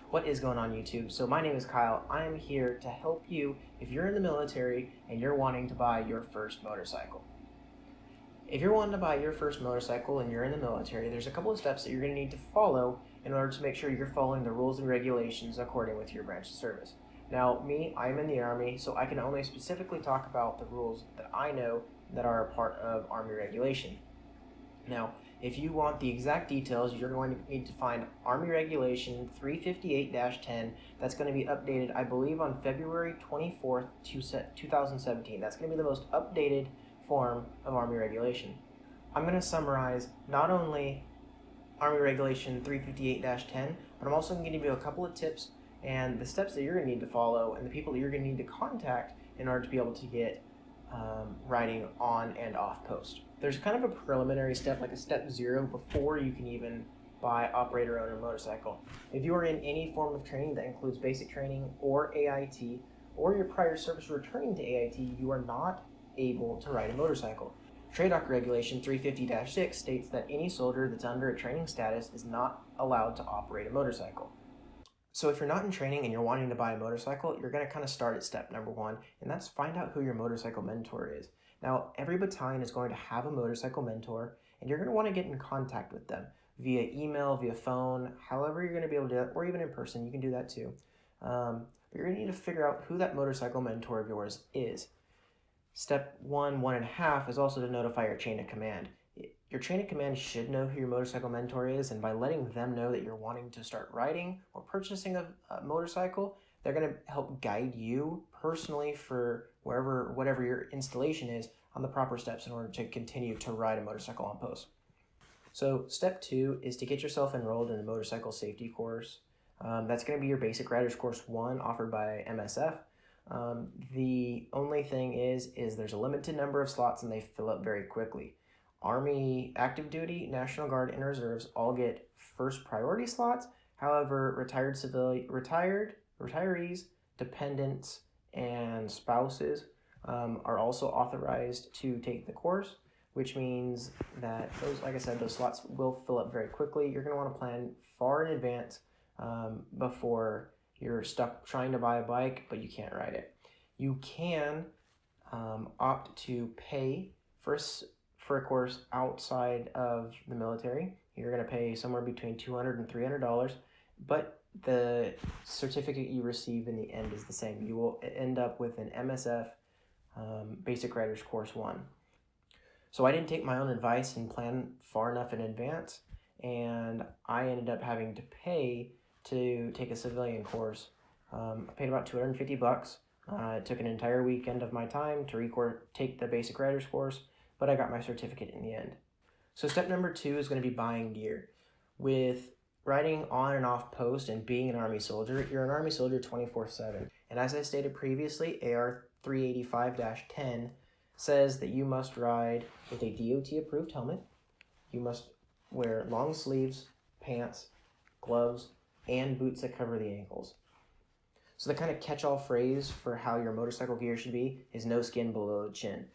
What is going on, YouTube? So my name is Kyle. I am here to help you if you're in the military and you're wanting to buy your first motorcycle. If you're wanting to buy your first motorcycle and you're in the military, there's a couple of steps that you're going to need to follow in order to make sure you're following the rules and regulations according with your branch of service. Now, I'm in the Army, so I can only specifically talk about the rules that I know that are a part of Army regulation. Now, if you want the exact details, you're going to need to find Army Regulation 358-10. That's going to be updated, I believe, on February 24th, 2017. That's going to be the most updated form of Army Regulation. I'm going to summarize not only Army Regulation 358-10, but I'm also going to give you a couple of tips and the steps that you're going to need to follow and the people that you're going to need to contact in order to be able to get riding on and off post. There's kind of a preliminary step, like a step 0, before you can even buy operator-owner motorcycle. If you are in any form of training that includes basic training or AIT, or your prior service returning to AIT, you are not able to ride a motorcycle. TRADOC Regulation 350-6 states that any soldier that's under a training status is not allowed to operate a motorcycle. So if you're not in training and you're wanting to buy a motorcycle, you're going to kind of start at step number 1, and that's find out who your motorcycle mentor is. Now, every battalion is going to have a motorcycle mentor, and you're going to want to get in contact with them via email, via phone, however you're going to be able to do that, or even in person. You can do that too. But you're going to need to figure out who that motorcycle mentor of yours is. Step 1.5 is also to notify your chain of command. Your chain of command should know who your motorcycle mentor is, and by letting them know that you're wanting to start riding or purchasing a motorcycle, they're going to help guide you personally for whatever your installation is on the proper steps in order to continue to ride a motorcycle on post. So step 2 is to get yourself enrolled in a motorcycle safety course. That's going to be your basic riders course 1 offered by MSF. The only thing is there's a limited number of slots and they fill up very quickly. Army active duty, National Guard, and Reserves all get first priority slots. However, retirees, dependents, and spouses are also authorized to take the course, which means that those slots will fill up very quickly. You're going to want to plan far in advance before you're stuck trying to buy a bike, but you can't ride it. You can opt to pay for a course outside of the military. You're going to pay somewhere between $200 and $300, but the certificate you receive in the end is the same. You will end up with an MSF Basic Riders Course 1. So I didn't take my own advice and plan far enough in advance, and I ended up having to pay to take a civilian course. I paid about $250. It took an entire weekend of my time to take the Basic Riders course, but I got my certificate in the end. So step number 2 is going to be buying gear. With riding on and off post and being an Army soldier, you're an Army soldier 24/7. And as I stated previously, AR 385-10 says that you must ride with a DOT-approved helmet. You must wear long sleeves, pants, gloves, and boots that cover the ankles. So the kind of catch-all phrase for how your motorcycle gear should be is no skin below the chin.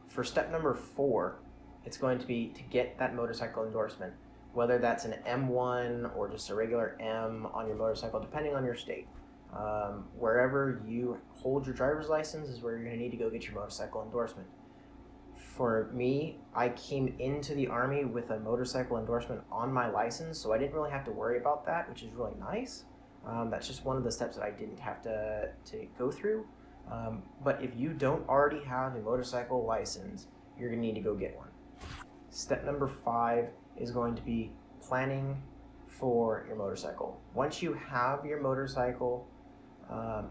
For step number 4, it's going to be to get that motorcycle endorsement, whether that's an M1 or just a regular M on your motorcycle, depending on your state. Wherever you hold your driver's license is where you're going to need to go get your motorcycle endorsement. For me, I came into the Army with a motorcycle endorsement on my license, so I didn't really have to worry about that, which is really nice. That's just one of the steps that I didn't have to go through. But if you don't already have a motorcycle license, you're going to need to go get one. Step number 5 is going to be planning for your motorcycle. Once you have your motorcycle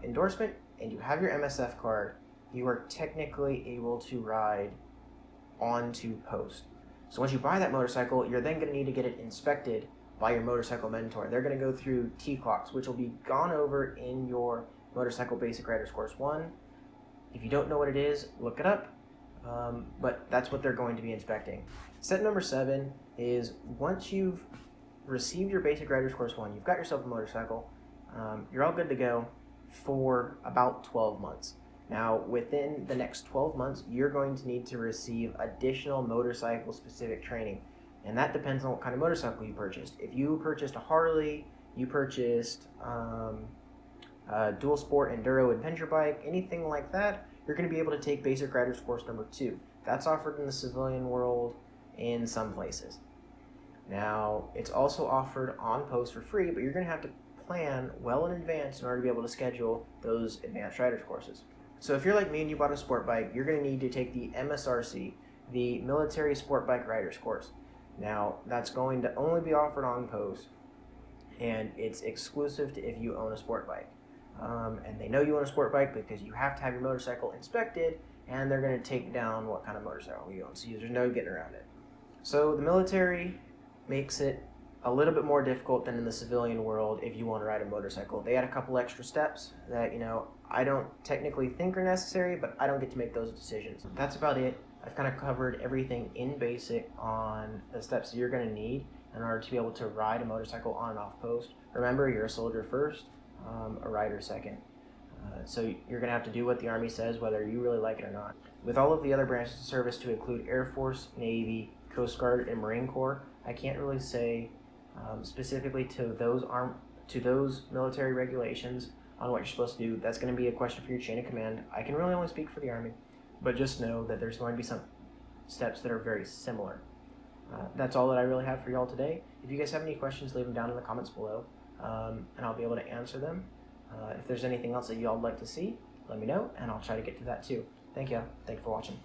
endorsement and you have your MSF card, you are technically able to ride onto post. So once you buy that motorcycle, you're then going to need to get it inspected by your motorcycle mentor. They're going to go through T-clocks, which will be gone over in your Motorcycle Basic Riders Course 1. If you don't know what it is, look it up, but that's what they're going to be inspecting. Step number 7 is once you've received your Basic Riders Course 1, you've got yourself a motorcycle, you're all good to go for about 12 months. Now, within the next 12 months, you're going to need to receive additional motorcycle-specific training, and that depends on what kind of motorcycle you purchased. If you purchased a Harley, you purchased a dual sport enduro adventure bike, anything like that, you're going to be able to take basic rider's course number 2. That's offered in the civilian world in some places. Now, it's also offered on post for free, but you're going to have to plan well in advance in order to be able to schedule those advanced rider's courses. So if you're like me and you bought a sport bike, you're going to need to take the MSRC, the Military Sport Bike Riders course. Now, that's going to only be offered on post, and it's exclusive to if you own a sport bike. And they know you own a sport bike because you have to have your motorcycle inspected, and they're going to take down what kind of motorcycle you own, so there's no getting around it. So the military makes it a little bit more difficult than in the civilian world if you want to ride a motorcycle. They add a couple extra steps that, I don't technically think are necessary, but I don't get to make those decisions. That's about it. I've kind of covered everything in basic on the steps that you're going to need in order to be able to ride a motorcycle on and off post. Remember, you're a soldier first, a rider second. So you're going to have to do what the Army says, whether you really like it or not. With all of the other branches of service to include Air Force, Navy, Coast Guard, and Marine Corps, I can't really say specifically to those military regulations on what you're supposed to do. That's going to be a question for your chain of command. I can really only speak for the Army, but just know that there's going to be some steps that are very similar. That's all that I really have for y'all today. If you guys have any questions, leave them down in the comments below, and I'll be able to answer them. If there's anything else that y'all would like to see, let me know, and I'll try to get to that too. Thank you for watching.